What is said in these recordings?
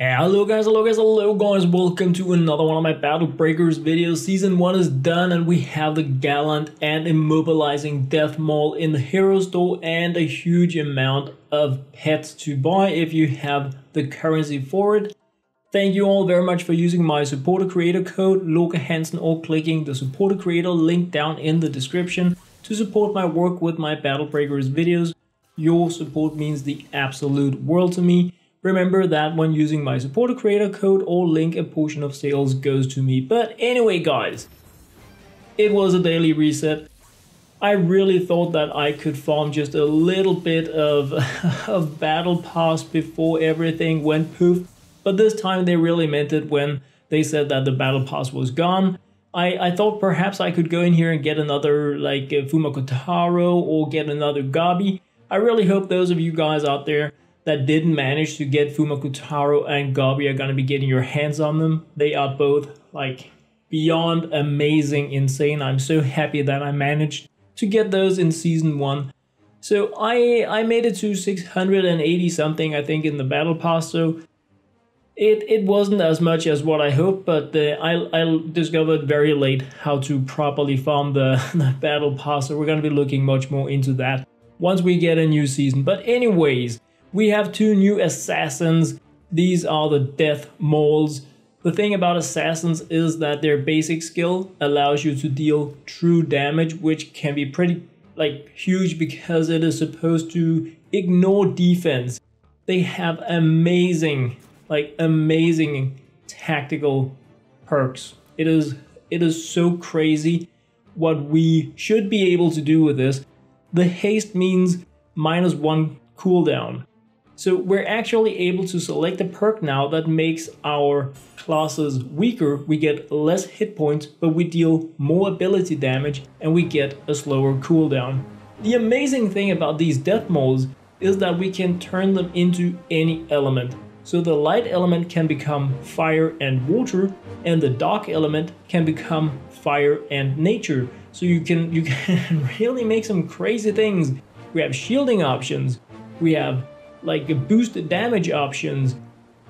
Hello guys, welcome to another one of my Battle Breakers videos. Season 1 is done and we have the Gallant and Immobilizing Deathmaul in the hero store and a huge amount of pets to buy if you have the currency for it. Thank you all very much for using my supporter creator code LokeHansen or clicking the supporter creator link down in the description to support my work with my Battle Breakers videos. Your support means the absolute world to me. Remember that when using my supporter creator code or link, a portion of sales goes to me. But anyway guys, it was a daily reset. I really thought that I could farm just a little bit of battle pass before everything went poof. But this time they really meant it when they said that the battle pass was gone. I thought perhaps I could go in here and get another like Fumakotaro or get another Gabi. I really hope those of you guys out there that didn't manage to get Fumakotaro and Gabi are gonna be getting your hands on them. They are both like beyond amazing, insane. I'm so happy that I managed to get those in season 1. So I made it to 680 something I think in the battle pass, so it wasn't as much as what I hoped, but I discovered very late how to properly farm the battle pass, so we're gonna be looking much more into that once we get a new season. But anyways, we have 2 new assassins. These are the Deathmauls. The thing about assassins is that their basic skill allows you to deal true damage, which can be pretty huge because it is supposed to ignore defense. They have amazing tactical perks. It is so crazy what we should be able to do with this. The haste means -1 cooldown. So we're actually able to select a perk now that makes our classes weaker. We get less hit points, but we deal more ability damage and we get a slower cooldown. The amazing thing about these Deathmauls is that we can turn them into any element. So the light element can become fire and water, and the dark element can become fire and nature. So you can really make some crazy things. We have shielding options. We have boosted damage options,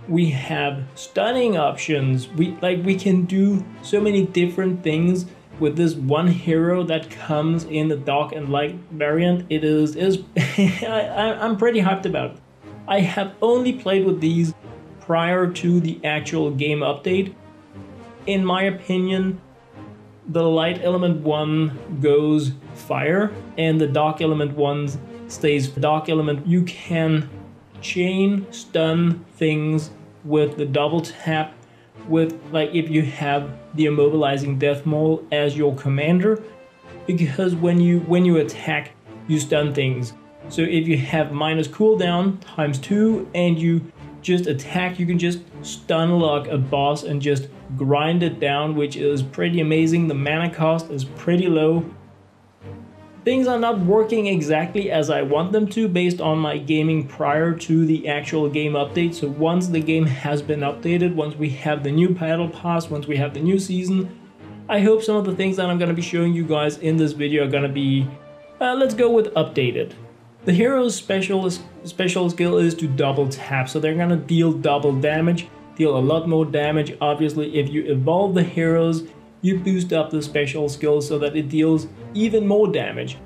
we have stunning options, we can do so many different things with this one hero that comes in the dark and light variant. It is I'm pretty hyped about it. I have only played with these prior to the actual game update. In my opinion, the light element one goes fire and the dark element one stays dark element. You can chain stun things with the double tap, with if you have the Immobilizing Deathmaul as your commander, because when you attack you stun things. So if you have minus cooldown ×2 and you just attack, you can just stun lock a boss and just grind it down, which is pretty amazing. The mana cost is pretty low. Things are not working exactly as I want them to based on my gaming prior to the actual game update. So once the game has been updated, once we have the new battle pass, once we have the new season, I hope some of the things that I'm going to be showing you guys in this video are going to be, let's go with updated. The hero's special skill is to double tap, so they're going to deal double damage, deal a lot more damage. Obviously, if you evolve the heroes, you boost up the special skill so that it deals even more damage.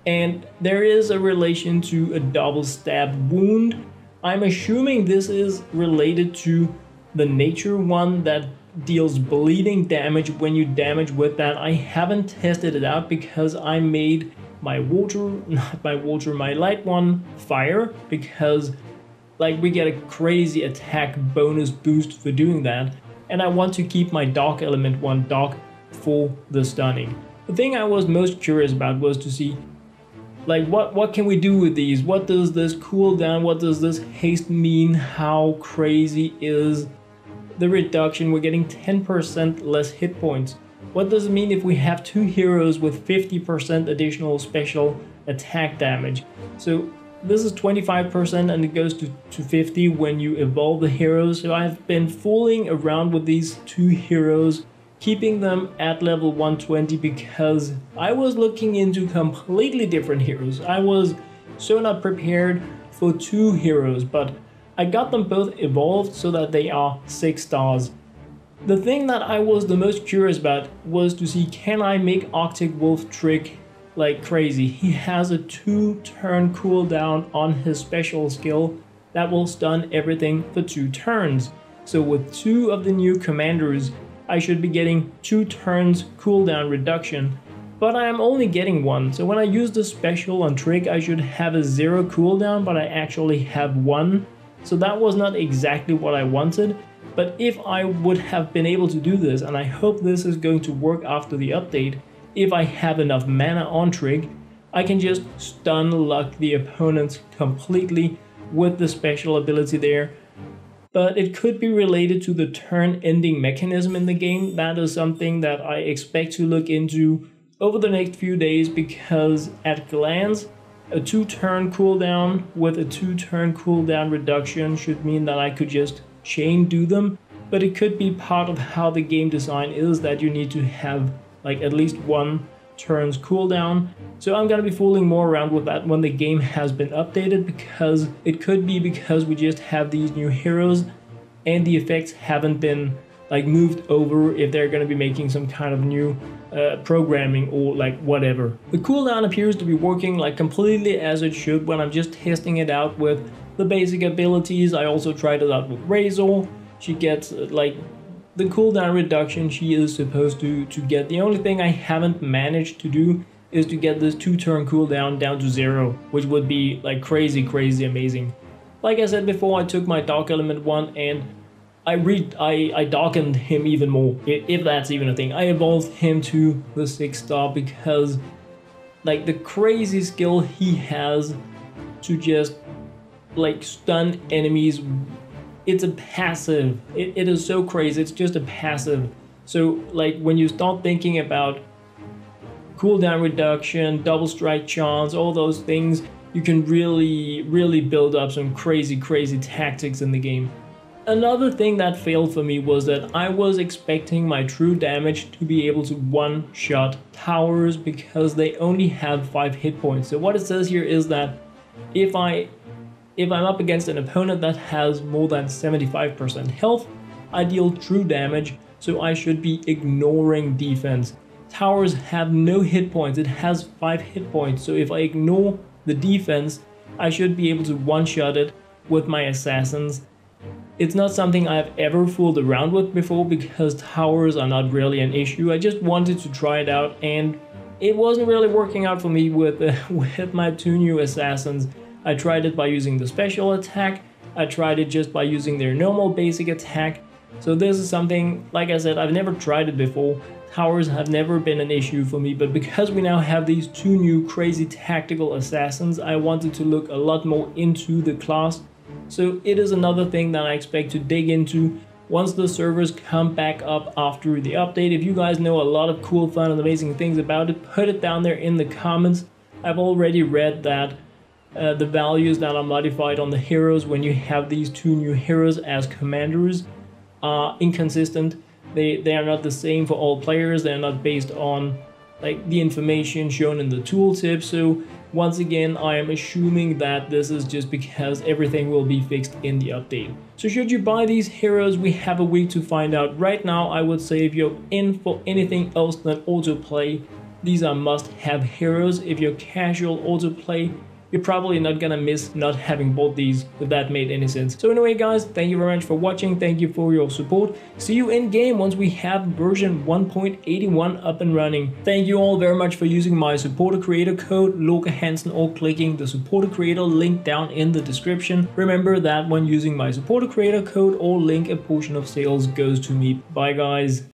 And there is a relation to a double stab wound. I'm assuming this is related to the nature one that deals bleeding damage when you damage with that. I haven't tested it out because I made my my light one fire, because we get a crazy attack bonus boost for doing that. And I want to keep my dark element one dark for the stunning. The thing I was most curious about was to see what can we do with these? What does this cooldown, what does this haste mean? How crazy is the reduction? We're getting 10% less hit points. What does it mean if we have 2 heroes with 50% additional special attack damage? So this is 25% and it goes to 50 when you evolve the heroes. So I've been fooling around with these 2 heroes, keeping them at level 120 because I was looking into completely different heroes. I was so not prepared for 2 heroes, but I got them both evolved so that they are 6 stars. The thing that I was the most curious about was to see, can I make Arctic Wolf trick like crazy. He has a 2-turn cooldown on his special skill that will stun everything for 2 turns. So with 2 of the new commanders, I should be getting 2 turns cooldown reduction, but I am only getting 1. So when I use the special on Trick, I should have a 0 cooldown, but I actually have 1. So that was not exactly what I wanted, but if I would have been able to do this, and I hope this is going to work after the update, if I have enough mana on Trick, I can just Stunlock the opponents completely with the special ability there. But it could be related to the turn-ending mechanism in the game. That is something that I expect to look into over the next few days, because at glance, a 2-turn cooldown with a 2-turn cooldown reduction should mean that I could just chain do them, but it could be part of how the game design is that you need to have like at least 1 turn's cooldown. So I'm gonna be fooling more around with that when the game has been updated, because it could be because we just have these new heroes and the effects haven't been like moved over, if they're gonna be making some kind of new programming or like whatever. The cooldown appears to be working like completely as it should when I'm just testing it out with the basic abilities. I also tried it out with Razor. She gets like the cooldown reduction she is supposed to get. The only thing I haven't managed to do is to get this 2-turn cooldown down to 0, which would be like crazy amazing. Like I said before, I took my Dark Element 1 and I darkened him even more, if that's even a thing. I evolved him to the 6-star because like the crazy skill he has to just like stun enemies, it's a passive. It is so crazy, it's just a passive. So like when you start thinking about cooldown reduction, double strike chance, all those things, you can really build up some crazy tactics in the game. Another thing that failed for me was that I was expecting my true damage to be able to one-shot towers because they only have 5 hit points. So what it says here is that if I'm up against an opponent that has more than 75% health, I deal true damage, so I should be ignoring defense. Towers have no hit points, it has 5 hit points, so if I ignore the defense, I should be able to one-shot it with my assassins. It's not something I've ever fooled around with before because towers are not really an issue. I just wanted to try it out and it wasn't really working out for me with my 2 new assassins. I tried it by using the special attack, I tried it just by using their normal basic attack. So this is something, like I said, I've never tried it before. Towers have never been an issue for me, but because we now have these 2 new crazy tactical assassins, I wanted to look a lot more into the class. So it is another thing that I expect to dig into once the servers come back up after the update. If you guys know a lot of cool, fun, and amazing things about it, put it down there in the comments. I've already read that the values that are modified on the heroes when you have these 2 new heroes as commanders are inconsistent. They are not the same for all players. They're not based on like the information shown in the tooltip. So once again, I am assuming that this is just because everything will be fixed in the update. So should you buy these heroes, we have a week to find out. Right now, I would say if you're in for anything else than autoplay, these are must-have heroes. If you're casual autoplay, you're probably not gonna miss not having bought these, if that made any sense. So anyway guys, thank you very much for watching, thank you for your support. See you in game once we have version 1.81 up and running. Thank you all very much for using my supporter creator code LokeHansen or clicking the supporter creator link down in the description. Remember that when using my supporter creator code or link, a portion of sales goes to me. Bye guys.